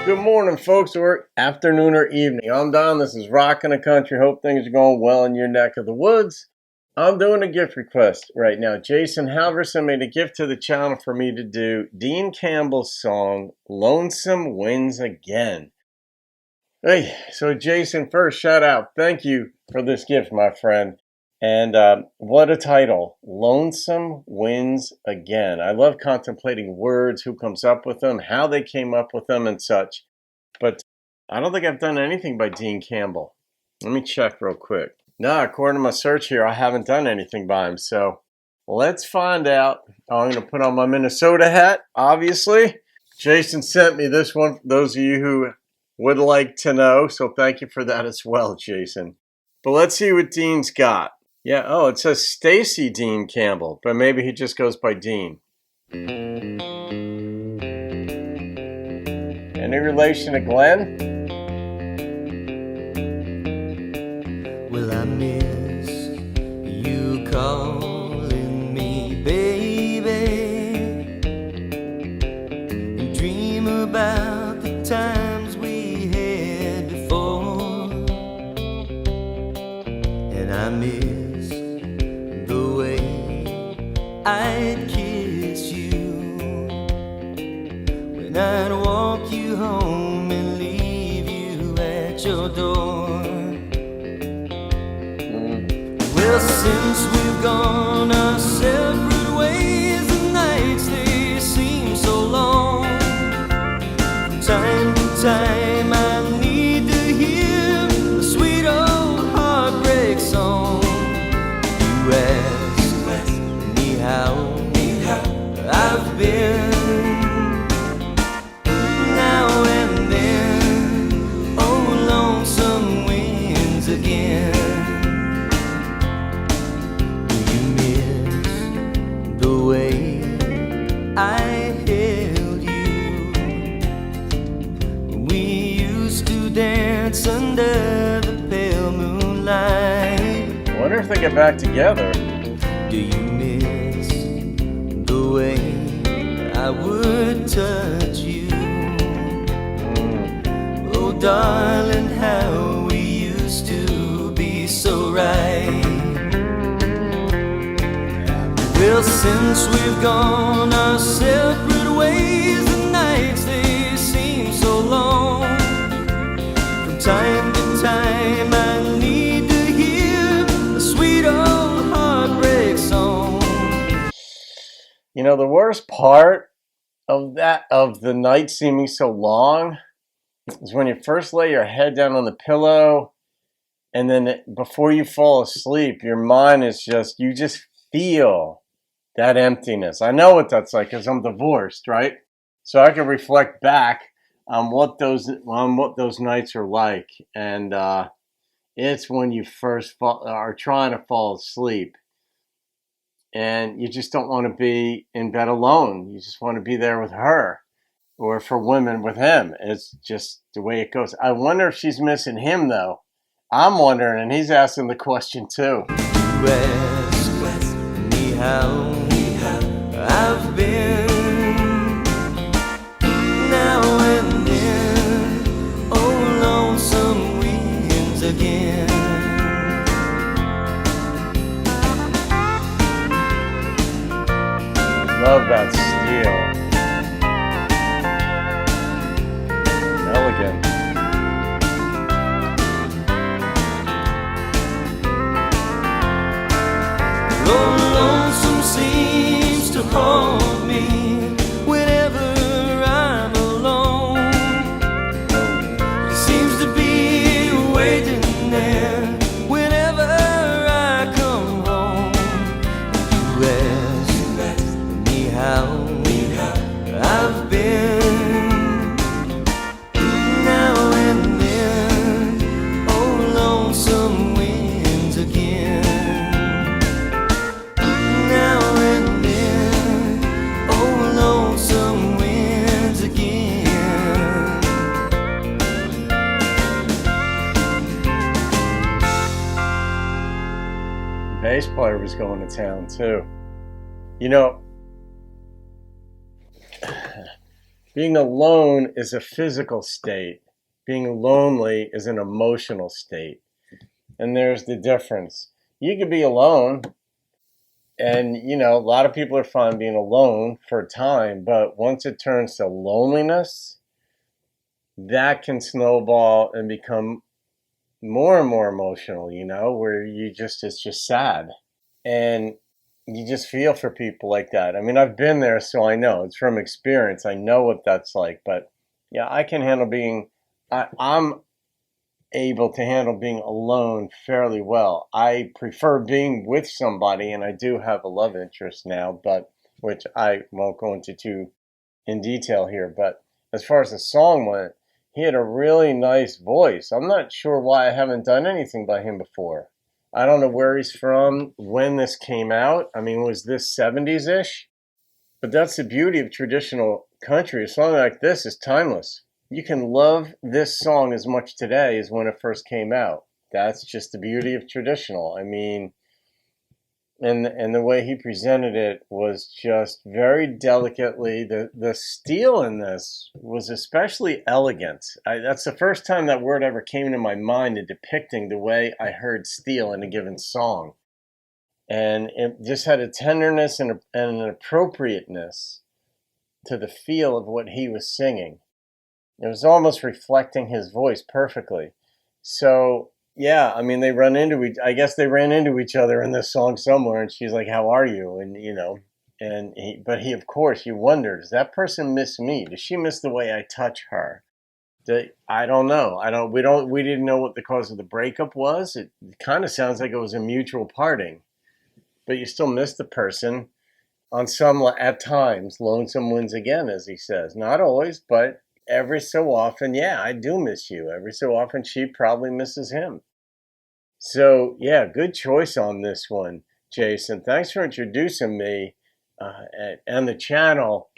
Good morning, folks, or afternoon or evening. I'm Don. This is Rockin' the Country. Hope things are going well in your neck of the woods. I'm doing a gift request right now. Jason Halverson made a gift to the channel for me to do Dean Campbell's song, Lonesome Wins Again. Hey, so Jason, first, shout out. Thank you for this gift, my friend. And what a title, Lonesome Wins Again. I love contemplating words, who comes up with them, how they came up with them and such. But I don't think I've done anything by Dean Campbell. Let me check real quick. No, according to my search here, I haven't done anything by him. So let's find out. I'm going to put on my Minnesota hat, obviously. Jason sent me this one for those of you who would like to know. So thank you for that as well, Jason. But let's see what Dean's got. Yeah, oh, it says Stacy Dean Campbell, but maybe he just goes by Dean. Any relation to Glenn? Well, I miss you calling me baby, and dream about the times we had before, and I miss I'd kiss you when I'd walk you home and leave you at your door. Well, since we've gone our separate ways, the nights they seem so long. From time to time I need to hear a sweet old heartbreak song. You ask how I've been now and then. Oh, lonesome wins again. Do you miss the way I held you when we used to dance under the pale moonlight? I wonder if they get back together. Do you the way I would touch you? Oh, darling, how we used to be so right. Well, since we've gone our separate ways, the nights they seem so long. From time to time I need to hear a sweet old heartbreak song. You know, the worst part of the night seeming so long is when you first lay your head down on the pillow, and then before you fall asleep, your mind is you just feel that emptiness. I know what that's like because I'm divorced, right? So I can reflect back on what those nights are like, and it's when you first are trying to fall asleep. And you just don't want to be in bed alone. You just want to be there with her, or for women with him. It's just the way it goes. I wonder if she's missing him, though. I'm wondering, and he's asking the question, too. You ask me how I've been now and then. Oh, lonesome wins again. Love that steel. Elegant. Oh, lonesome seems to haunt me whenever I'm alone. It seems to be waiting there whenever I come home. You ask how I've been now and then. Oh, lonesome wins again. Now and then. Oh, lonesome wins again. The bass player was going to town too. You know, Being alone is a physical state. Being lonely is an emotional state. And there's the difference. You could be alone, and a lot of people are fine being alone for a time, but once it turns to loneliness, that can snowball and become more and more emotional, where it's just sad. And you just feel for people like that. I mean, I've been there, so I know. It's from experience. I know what that's like. But yeah, I can handle I'm able to handle being alone fairly well. I prefer being with somebody, and I do have a love interest now, but which I won't go into too in detail here. But as far as the song went, he had a really nice voice. I'm not sure why I haven't done anything by him before. I don't know where he's from, when this came out. I mean, was this 70s-ish? But that's the beauty of traditional country. A song like this is timeless. You can love this song as much today as when it first came out. That's just the beauty of traditional. I mean, and the way he presented it was just very delicately. The steel in this was especially elegant. That's the first time that word ever came to my mind in depicting the way I heard steel in a given song. And it just had a tenderness and an appropriateness to the feel of what he was singing. It was almost reflecting his voice perfectly. So yeah, I mean, I guess they ran into each other in this song somewhere, and she's like, "How are you?" And but he, of course, you wonder, does that person miss me? Does she miss the way I touch her? I don't know. We didn't know what the cause of the breakup was. It kind of sounds like it was a mutual parting, but you still miss the person. At times, lonesome wins again, as he says. Not always, but every so often, yeah, I do miss you. Every so often, she probably misses him. So, yeah, good choice on this one, Jason. Thanks for introducing me and the channel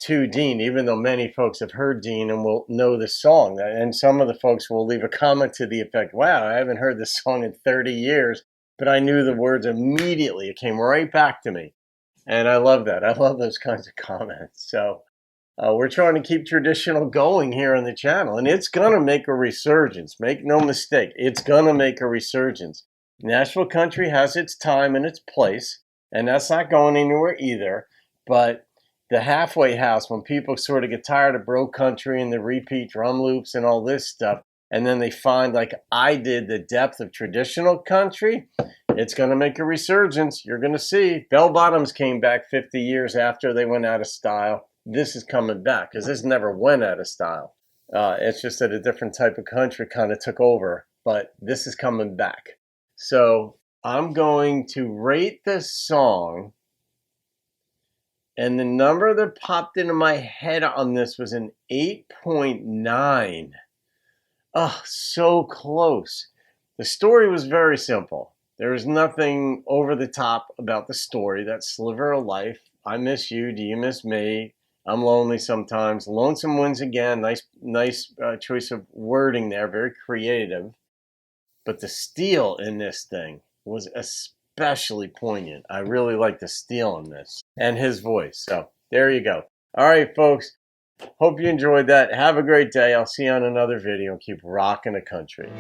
to Dean, even though many folks have heard Dean and will know the song. And some of the folks will leave a comment to the effect, wow, I haven't heard this song in 30 years, but I knew the words immediately. It came right back to me. And I love that. I love those kinds of comments. So we're trying to keep traditional going here on the channel, and it's going to make a resurgence. Make no mistake, it's going to make a resurgence. Nashville country has its time and its place, and that's not going anywhere either. But the halfway house, when people sort of get tired of bro country and the repeat drum loops and all this stuff, and then they find, like I did, the depth of traditional country, it's going to make a resurgence. You're going to see. Bell Bottoms came back 50 years after they went out of style. This is coming back because this never went out of style. It's just that a different type of country kind of took over, but this is coming back. So I'm going to rate this song, and the number that popped into my head on this was an 8.9. Oh, so close. The story was very simple. There was nothing over the top about the story, that sliver of life. I miss you. Do you miss me? I'm lonely sometimes. Lonesome wins again. Nice choice of wording there. Very creative. But the steel in this thing was especially poignant. I really like the steel in this and his voice. So there you go. All right, folks. Hope you enjoyed that. Have a great day. I'll see you on another video and keep rocking the country.